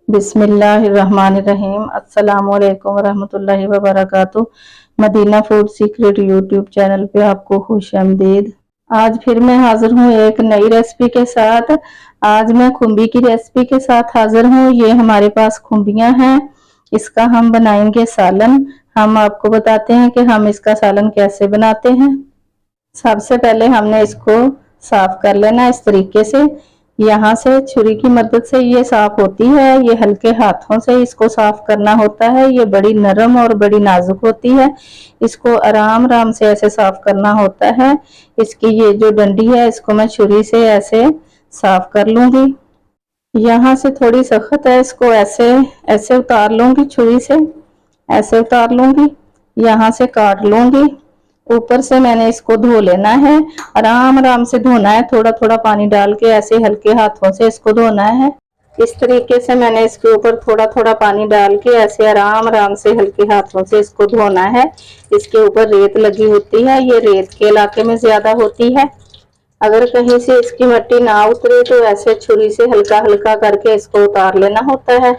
बिस्मिल्लाहिर्रहमानिर्रहीम। अस्सलाम वालेकुम रहमतुल्लाहि व बरकातुहू। Madina food secret YouTube channel पे आपको खुशामदीद। आज फिर मैं हाजिर हूँ एक नई रेसिपी के साथ। आज मैं खुम्बी की रेसिपी के साथ हाजिर हूँ। ये हमारे पास खुम्बियाँ हैं, इसका हम बनाएंगे सालन। हम आपको बताते हैं कि हम इसका सालन कैसे बनाते हैं। सबसे पहले हमने इसको साफ कर लेना इस तरीके से। यहाँ से छुरी की मदद से ये साफ होती है, ये हल्के हाथों से इसको साफ करना होता है। ये बड़ी नरम और बड़ी नाजुक होती है, इसको आराम आराम से ऐसे साफ करना होता है। इसकी ये जो डंडी है इसको मैं छुरी से ऐसे साफ कर लूंगी। यहाँ से थोड़ी सख्त है, इसको ऐसे ऐसे उतार लूंगी, छुरी से ऐसे उतार लूंगी, यहाँ से काट लूंगी। ऊपर से मैंने इसको धो लेना है, आराम आराम से धोना है, थोड़ा थोड़ा पानी डाल के ऐसे हल्के हाथों से इसको धोना है। इस तरीके से मैंने इसके ऊपर थोड़ा थोड़ा पानी डाल के ऐसे आराम आराम से हल्के हाथों से इसको धोना है। इसके ऊपर रेत लगी होती है, ये रेत के इलाके में ज्यादा होती है। अगर कहीं से इसकी मिट्टी ना उतरे तो ऐसे छुरी से हल्का हल्का करके इसको उतार लेना होता है।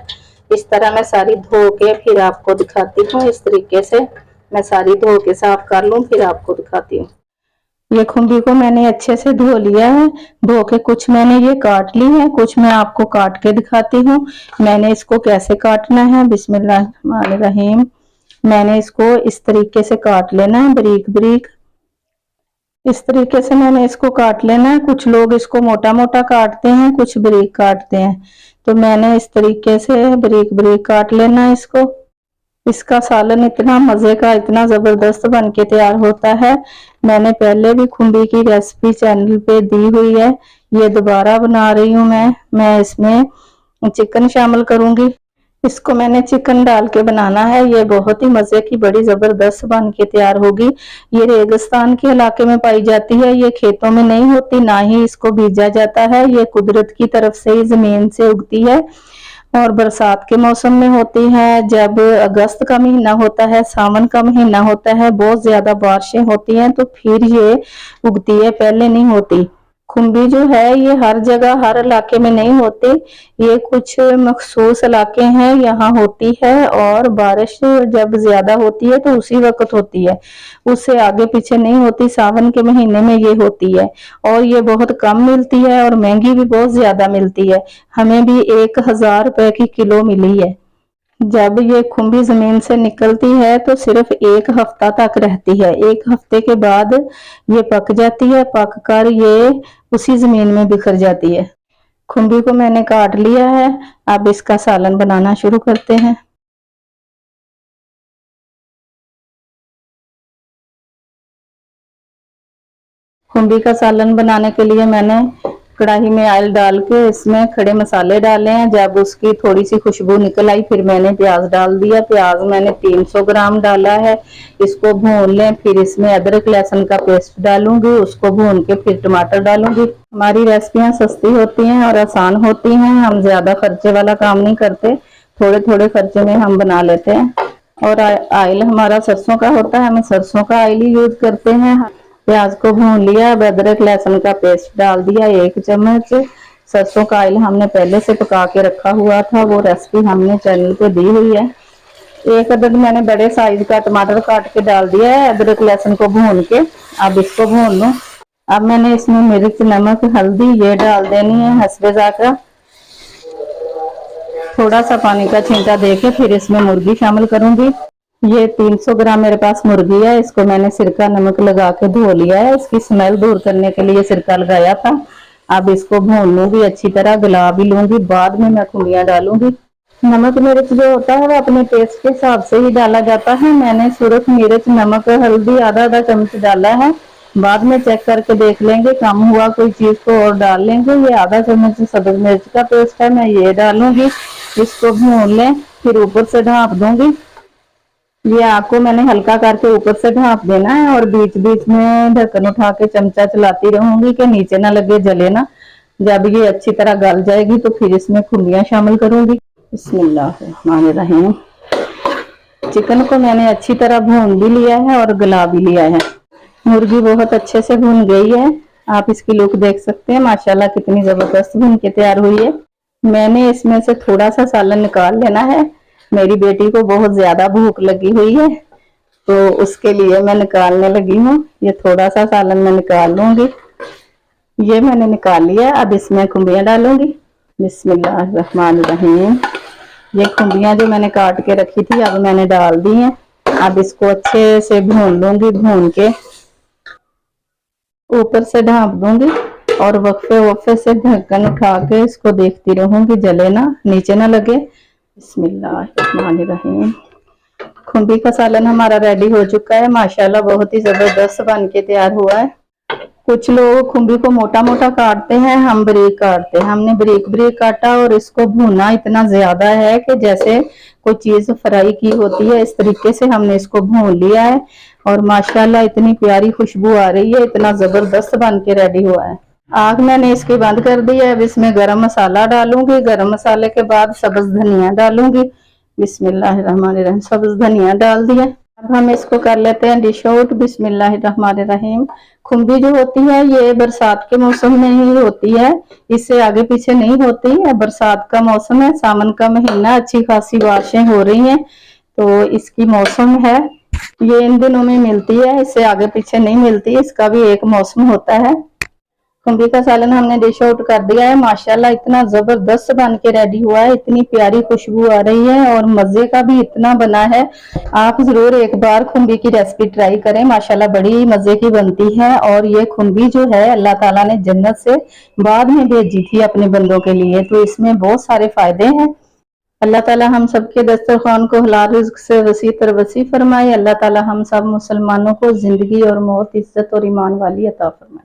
इस तरह मैं सारी धो के फिर आपको दिखाती हूँ। इस तरीके से मैं सारी धो के साफ कर लूं, फिर आपको दिखाती हूँ। ये खुम्बी को मैंने अच्छे से धो लिया है। धो के कुछ मैंने ये काट ली है, कुछ मैं आपको काट के दिखाती हूँ। मैंने इसको कैसे काटना है, बिस्मिल्लाहिर्रहमानिर्रहीम। मैंने इसको इस तरीके से काट लेना है, बारीक बारीक। इस तरीके से मैंने इसको काट लेना है। कुछ लोग इसको मोटा मोटा काटते हैं, कुछ बारीक काटते हैं, तो मैंने इस तरीके से बारीक बारीक काट लेना है इसको। इसका सालन इतना मजे का, इतना जबरदस्त बन के तैयार होता है। मैंने पहले भी खुम्बी की रेसिपी चैनल पे दी हुई है, ये दोबारा बना रही हूँ मैं इसमें चिकन शामिल करूंगी। इसको मैंने चिकन डाल के बनाना है। ये बहुत ही मजे की, बड़ी जबरदस्त बन के तैयार होगी। ये रेगिस्तान के इलाके में पाई जाती है, ये खेतों में नहीं होती, ना ही इसको बीजा जाता है। ये कुदरत की तरफ से ही जमीन से उगती है और बरसात के मौसम में होती है। जब अगस्त का महीना होता है, सावन का महीना होता है, बहुत ज्यादा बारिशें होती हैं, तो फिर ये उगती है, पहले नहीं होती। खुम्बी जो है ये हर जगह हर इलाके में नहीं होती, ये कुछ मखसूस इलाके हैं यहाँ होती है। और बारिश जब ज्यादा होती है तो उसी वक्त होती है, उससे आगे पीछे नहीं होती। सावन के महीने में ये होती है और ये बहुत कम मिलती है और महंगी भी बहुत ज्यादा मिलती है। हमें भी 1000 रुपए की किलो मिली है। जब ये खुम्बी जमीन से निकलती है तो सिर्फ 1 हफ्ता तक रहती है। 1 हफ्ते के बाद ये पक जाती है, पक कर ये उसी जमीन में बिखर जाती है। खुम्बी को मैंने काट लिया है, अब इसका सालन बनाना शुरू करते हैं। खुम्बी का सालन बनाने के लिए मैंने कढ़ाई में ऑयल डाल के इसमें खड़े मसाले डाले हैं। जब उसकी थोड़ी सी खुशबू निकल आई फिर मैंने प्याज डाल दिया। प्याज मैंने 300 ग्राम डाला है, इसको भून लें। फिर इसमें अदरक लहसुन का पेस्ट डालूंगी, उसको भून के फिर टमाटर डालूंगी। हमारी रेसिपियां सस्ती होती हैं और आसान होती हैं, हम ज्यादा खर्चे वाला काम नहीं करते, थोड़े थोड़े खर्चे में हम बना लेते हैं। और ऑयल हमारा सरसों का होता है, हम सरसों का ऑयल ही यूज करते हैं। प्याज को भून लिया, अब अदरक लहसुन का पेस्ट डाल दिया 1 चम्मच। सरसों का ऑयल हमने पहले से पका के रखा हुआ था, वो रेसिपी हमने चैनल पे दी हुई है। 1 अदद मैंने बड़े साइज का टमाटर काट के डाल दिया है, अदरक लहसुन को भून के। अब इसको भून लूं। अब मैंने इसमें मिर्च, नमक, हल्दी ये डाल देनी है हस्बे ज़ायक़ा। थोड़ा सा पानी का छींटा देके फिर इसमें मुर्गी शामिल करूंगी। ये 300 ग्राम मेरे पास मुर्गी है, इसको मैंने सिरका नमक लगा के धो लिया है। इसकी स्मेल दूर करने के लिए सिरका लगाया था। अब इसको भून लूंगी अच्छी तरह, गला भी लूंगी, बाद में मैं खुम्बियाँ डालूंगी। नमक मिर्च जो होता है वो अपने टेस्ट के हिसाब से ही डाला जाता है। मैंने सिर्फ मिर्च, नमक, हल्दी आधा चम्मच डाला है। बाद में चेक करके देख लेंगे, कम हुआ कोई चीज को और डाल लेंगे। ये आधा चम्मच सब्ज मिर्च का पेस्ट है, मैं ये डालूंगी। इसको भून लें, फिर ऊपर से ढाँप दूंगी। ये आपको मैंने हल्का करके ऊपर से ढाँप देना है और बीच बीच में ढक्कन उठा के चमचा चलाती रहूंगी कि नीचे ना लगे, जले ना। जब ये अच्छी तरह गल जाएगी तो फिर इसमें खुम्बियाँ शामिल करूंगी। बिस्मिल्लाहिर्रहमानिर्रहीम। चिकन को मैंने अच्छी तरह भून भी लिया है और गला भी लिया है। मुर्गी बहुत अच्छे से भून गई है, आप इसकी लुक देख सकते हैं। माशाल्लाह कितनी जबरदस्त भून के तैयार हुई है। मैंने इसमें से थोड़ा सा सालन निकाल लेना है। मेरी बेटी को बहुत ज्यादा भूख लगी हुई है, तो उसके लिए मैं निकालने लगी हूँ। ये थोड़ा सा सालन मैं निकाल लूंगी। ये मैंने निकाल लिया। अब इसमें खुम्बियाँ डालूंगी। बिस्मिल्लाहिर्रहमानिर्रहीम। ये खुम्बियाँ जो मैंने काट के रखी थी अब मैंने डाल दी हैं। अब इसको अच्छे से भून लूंगी। भून के ऊपर से ढाँप दूंगी और वक्फे वक्फे से ढक्कन उठा के इसको देखती रहूंगी, जले ना, नीचे ना लगे। बिस्मिल्लाहिर्रहमानिर्रहीम। खुम्बी का सालन हमारा रेडी हो चुका है। माशाल्लाह बहुत ही जबरदस्त बन के तैयार हुआ है। कुछ लोग खुम्बी को मोटा मोटा काटते हैं, हम बारीक काटते हैं। हमने बारीक बारीक काटा और इसको भूना इतना ज्यादा है कि जैसे कोई चीज फ्राई की होती है, इस तरीके से हमने इसको भून लिया है। और माशाल्लाह इतनी प्यारी खुशबू आ रही है, इतना जबरदस्त बन के रेडी हुआ है। आग मैंने इसकी बंद कर दी है। अब इसमें गरम मसाला डालूंगी। गरम मसाले के बाद सब्ज धनिया डालूंगी। बिस्मिल्लाहिर्रहमानिर्रहीम। सब्ज धनिया डाल दिया। अब हम इसको कर लेते हैं डिश आउट। बिस्मिल्लाहिर्रहमानिर्रहीम। खुम्बी जो होती है ये बरसात के मौसम में ही होती है, इससे आगे पीछे नहीं होती है। बरसात का मौसम है, सावन का महीना, अच्छी खासी बारिशें हो रही हैं, तो इसकी मौसम है। ये इन दिनों में मिलती है, इससे आगे पीछे नहीं मिलती। इसका भी एक मौसम होता है। खुम्बी का सालन हमने डिश आउट कर दिया है। माशाल्लाह इतना जबरदस्त बन के रेडी हुआ है, इतनी प्यारी खुशबू आ रही है और मजे का भी इतना बना है। आप जरूर एक बार खुम्बी की रेसिपी ट्राई करें। माशाल्लाह बड़ी मजे की बनती है। और ये खुम्बी जो है अल्लाह ताला ने जन्नत से बाद में भेजी थी अपने बंदों के लिए, तो इसमें बहुत सारे फायदे हैं। अल्लाह ताला हम सबके दस्तरखान को हलाल रिज़्क से वसी तर वसी फरमाए। अल्लाह ताला हम सब मुसलमानों को जिंदगी और मौत, इज्जत और ईमान वाली अता फरमाए।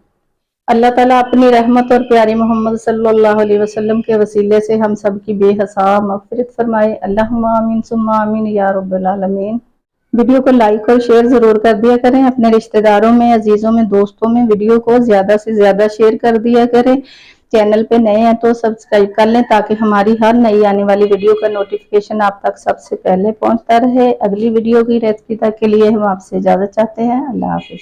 अल्लाह ताला अपनी रहमत और प्यारी मोहम्मद सल्लल्लाहु अलैहि वसल्लम के वसीले से हम सब की बेहिसाब मग़फ़िरत फरमाए। अल्लाहुम्मा आमीन सुम्मा आमीन या रब्बल आलमीन। वीडियो को लाइक और शेयर जरूर कर दिया करें। अपने रिश्तेदारों में, अजीजों में, दोस्तों में वीडियो को ज्यादा से ज्यादा शेयर कर दिया करें। चैनल पे नए हैं तो सब्सक्राइब कर लें ताकि हमारी हर नई आने वाली वीडियो का नोटिफिकेशन आप तक सबसे पहले पहुंचता रहे। अगली वीडियो की रेसिपी तक के लिए हम आपसे इजाजत चाहते हैं। अल्लाह हाफिज।